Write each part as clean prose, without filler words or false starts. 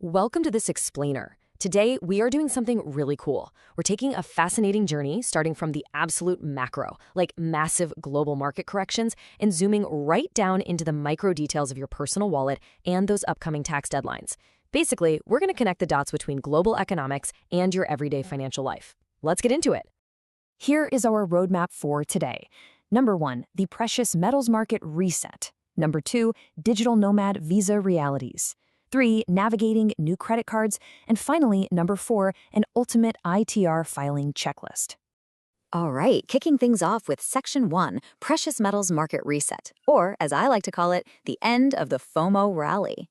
Welcome to this explainer. Today, we are doing something really cool. We're taking a fascinating journey starting from the absolute macro, like massive global market corrections, and zooming right down into the micro details of your personal wallet and those upcoming tax deadlines. Basically, we're going to connect the dots between global economics and your everyday financial life. Let's get into it. Here is our roadmap for today. Number 1, the precious metals market reset. Number 2, digital nomad visa realities. 3, navigating new credit cards. And finally, number 4, an ultimate ITR filing checklist. All right, kicking things off with Section 1, Precious Metals Market Reset, or as I like to call it, the end of the FOMO rally.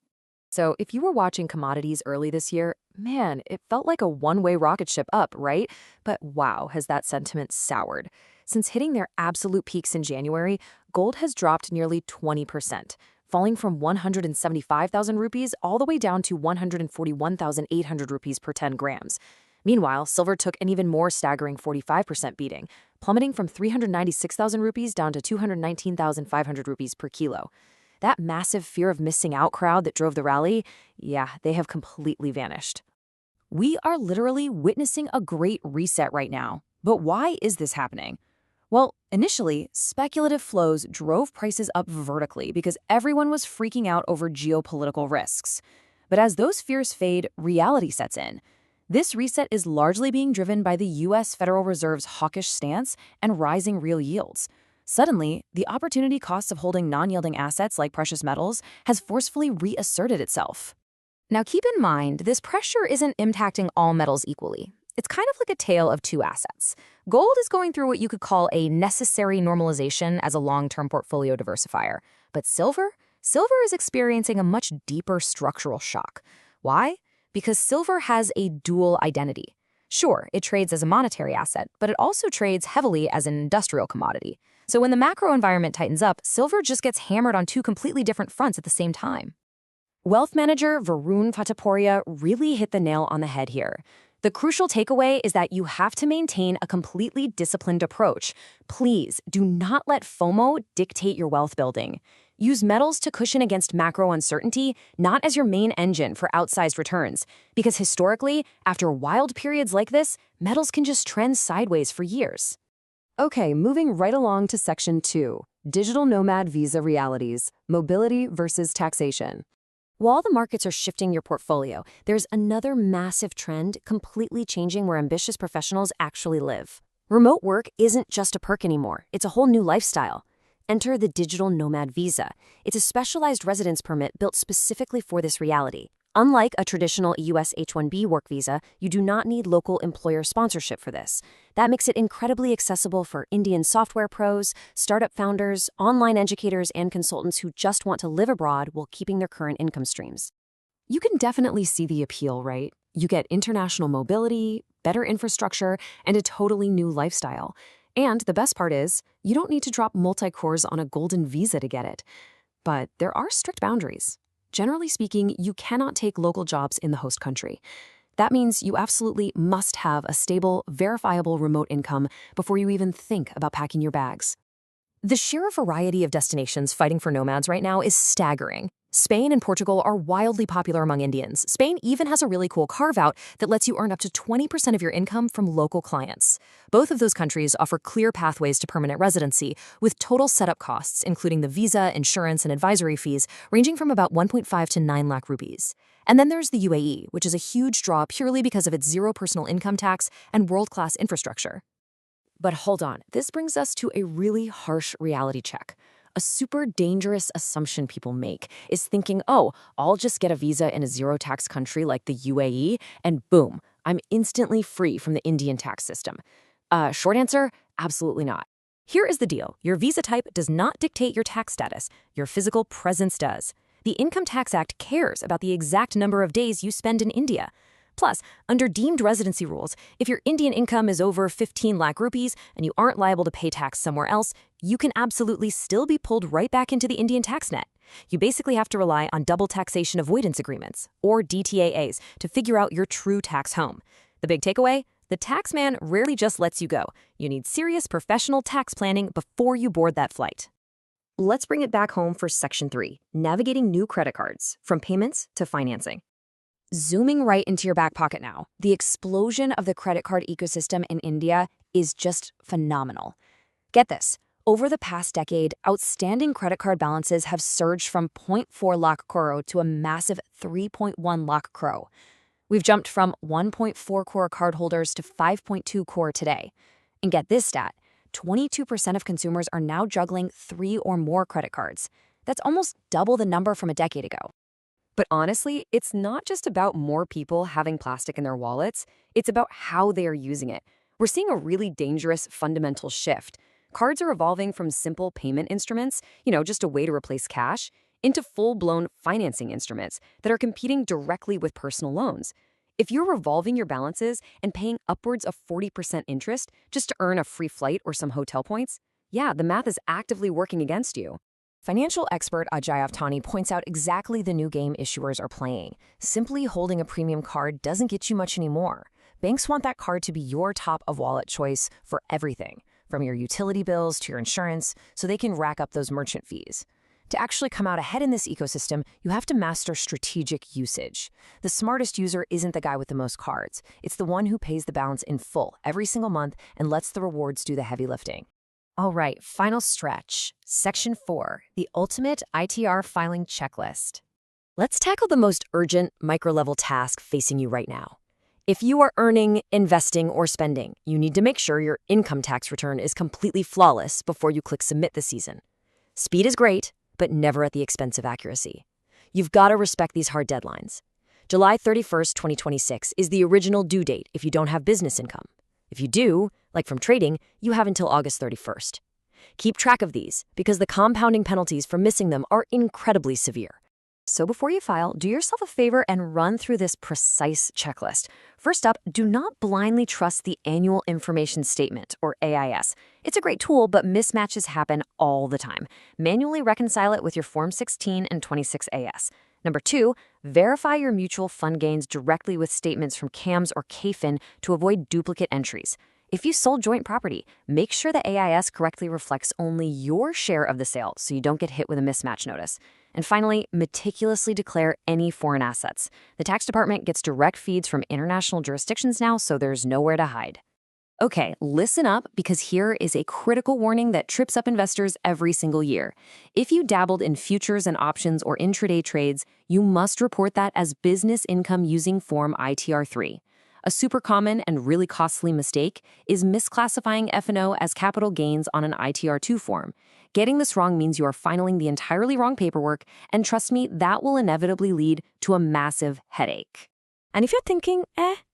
So if you were watching commodities early this year, man, it felt like a one-way rocket ship up, right? But wow, has that sentiment soured. Since hitting their absolute peaks in January, gold has dropped nearly 20%. Falling from 175,000 rupees all the way down to 141,800 rupees per 10 grams. Meanwhile, silver took an even more staggering 45% beating, plummeting from 396,000 rupees down to 219,500 rupees per kilo. That massive fear of missing out crowd that drove the rally, yeah, they have completely vanished. We are literally witnessing a great reset right now. But why is this happening? Well, initially, speculative flows drove prices up vertically because everyone was freaking out over geopolitical risks. But as those fears fade, reality sets in. This reset is largely being driven by the U.S. Federal Reserve's hawkish stance and rising real yields. Suddenly, the opportunity cost of holding non-yielding assets like precious metals has forcefully reasserted itself. Now keep in mind, this pressure isn't impacting all metals equally. It's kind of like a tale of two assets. Gold is going through what you could call a necessary normalization as a long-term portfolio diversifier. But silver is experiencing a much deeper structural shock. Why? Because silver has a dual identity. Sure, it trades as a monetary asset, but it also trades heavily as an industrial commodity. So when the macro environment tightens up, silver just gets hammered on two completely different fronts at the same time. Wealth manager Varun Fataporia really hit the nail on the head here. The crucial takeaway is that you have to maintain a completely disciplined approach. Please do not let FOMO dictate your wealth building. Use metals to cushion against macro uncertainty, not as your main engine for outsized returns. Because historically, after wild periods like this, metals can just trend sideways for years. Okay, moving right along to Section 2, Digital Nomad Visa Realities, Mobility versus Taxation. While the markets are shifting your portfolio, there's another massive trend completely changing where ambitious professionals actually live. Remote work isn't just a perk anymore, it's a whole new lifestyle. Enter the Digital Nomad Visa. It's a specialized residence permit built specifically for this reality. Unlike a traditional U.S. H-1B work visa, you do not need local employer sponsorship for this. That makes it incredibly accessible for Indian software pros, startup founders, online educators, and consultants who just want to live abroad while keeping their current income streams. You can definitely see the appeal, right? You get international mobility, better infrastructure, and a totally new lifestyle. And the best part is, you don't need to drop multi-cores on a golden visa to get it. But there are strict boundaries. Generally speaking, you cannot take local jobs in the host country. That means you absolutely must have a stable, verifiable remote income before you even think about packing your bags. The sheer variety of destinations fighting for nomads right now is staggering. Spain and Portugal are wildly popular among Indians. Spain even has a really cool carve-out that lets you earn up to 20% of your income from local clients. Both of those countries offer clear pathways to permanent residency, with total setup costs, including the visa, insurance, and advisory fees, ranging from about 1.5 to 9 lakh rupees. And then there's the UAE, which is a huge draw purely because of its zero personal income tax and world-class infrastructure. But hold on, this brings us to a really harsh reality check. A super dangerous assumption people make is thinking, oh, I'll just get a visa in a zero-tax country like the UAE, and boom, I'm instantly free from the Indian tax system. Short answer, absolutely not. Here is the deal. Your visa type does not dictate your tax status. Your physical presence does. The Income Tax Act cares about the exact number of days you spend in India. Plus, under deemed residency rules, if your Indian income is over 15 lakh rupees and you aren't liable to pay tax somewhere else, you can absolutely still be pulled right back into the Indian tax net. You basically have to rely on double taxation avoidance agreements, or DTAAs, to figure out your true tax home. The big takeaway? The tax man rarely just lets you go. You need serious professional tax planning before you board that flight. Let's bring it back home for Section 3, Navigating New Credit Cards, from payments to financing. Zooming right into your back pocket now, the explosion of the credit card ecosystem in India is just phenomenal. Get this. Over the past decade, outstanding credit card balances have surged from zero point 0.4 lakh crore to a massive 3.1 lakh crore. We've jumped from 1.4 crore cardholders to 5.2 crore today. And get this stat, 22% of consumers are now juggling 3 or more credit cards. That's almost double the number from a decade ago. But honestly, it's not just about more people having plastic in their wallets, it's about how they are using it. We're seeing a really dangerous fundamental shift. Cards are evolving from simple payment instruments, just a way to replace cash, into full-blown financing instruments that are competing directly with personal loans. If you're revolving your balances and paying upwards of 40% interest just to earn a free flight or some hotel points, yeah, the math is actively working against you. Financial expert Ajay Aftani points out exactly the new game issuers are playing. Simply holding a premium card doesn't get you much anymore. Banks want that card to be your top-of-wallet choice for everything, from your utility bills to your insurance, so they can rack up those merchant fees. To actually come out ahead in this ecosystem, you have to master strategic usage. The smartest user isn't the guy with the most cards. It's the one who pays the balance in full every single month and lets the rewards do the heavy lifting. All right, final stretch. Section 4, the ultimate ITR filing checklist. Let's tackle the most urgent micro-level task facing you right now. If you are earning, investing, or spending, you need to make sure your income tax return is completely flawless before you click submit this season. Speed is great, but never at the expense of accuracy. You've got to respect these hard deadlines. July 31st, 2026 is the original due date if you don't have business income. If you do, like from trading, you have until August 31st. Keep track of these because the compounding penalties for missing them are incredibly severe. So before you file, do yourself a favor and run through this precise checklist. First up, do not blindly trust the Annual Information Statement, or AIS. It's a great tool, but mismatches happen all the time. Manually reconcile it with your Form 16 and 26 AS. Number 2, verify your mutual fund gains directly with statements from CAMS or KFIN to avoid duplicate entries. If you sold joint property, make sure the AIS correctly reflects only your share of the sale so you don't get hit with a mismatch notice. And finally, meticulously declare any foreign assets. The tax department gets direct feeds from international jurisdictions now, so there's nowhere to hide. Okay, listen up because here is a critical warning that trips up investors every single year. If you dabbled in futures and options or intraday trades, you must report that as business income using Form ITR-3. A super common and really costly mistake is misclassifying F&O as capital gains on an ITR-2 form. Getting this wrong means you are filing the entirely wrong paperwork, and trust me, that will inevitably lead to a massive headache. And if you're thinking,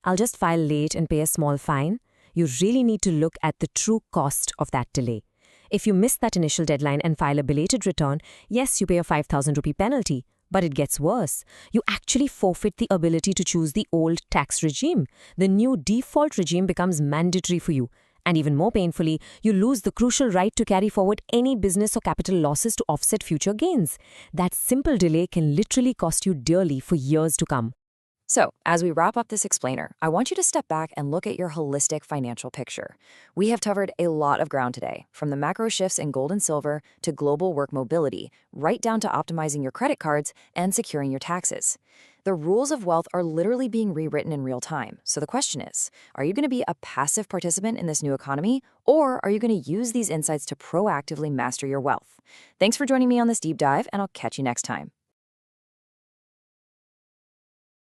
I'll just file late and pay a small fine, you really need to look at the true cost of that delay. If you miss that initial deadline and file a belated return, yes, you pay a 5,000 rupee penalty. But it gets worse. You actually forfeit the ability to choose the old tax regime. The new default regime becomes mandatory for you. And even more painfully, you lose the crucial right to carry forward any business or capital losses to offset future gains. That simple delay can literally cost you dearly for years to come. So, as we wrap up this explainer, I want you to step back and look at your holistic financial picture. We have covered a lot of ground today, from the macro shifts in gold and silver to global work mobility, right down to optimizing your credit cards and securing your taxes. The rules of wealth are literally being rewritten in real time. So the question is, are you going to be a passive participant in this new economy, or are you going to use these insights to proactively master your wealth? Thanks for joining me on this deep dive, and I'll catch you next time.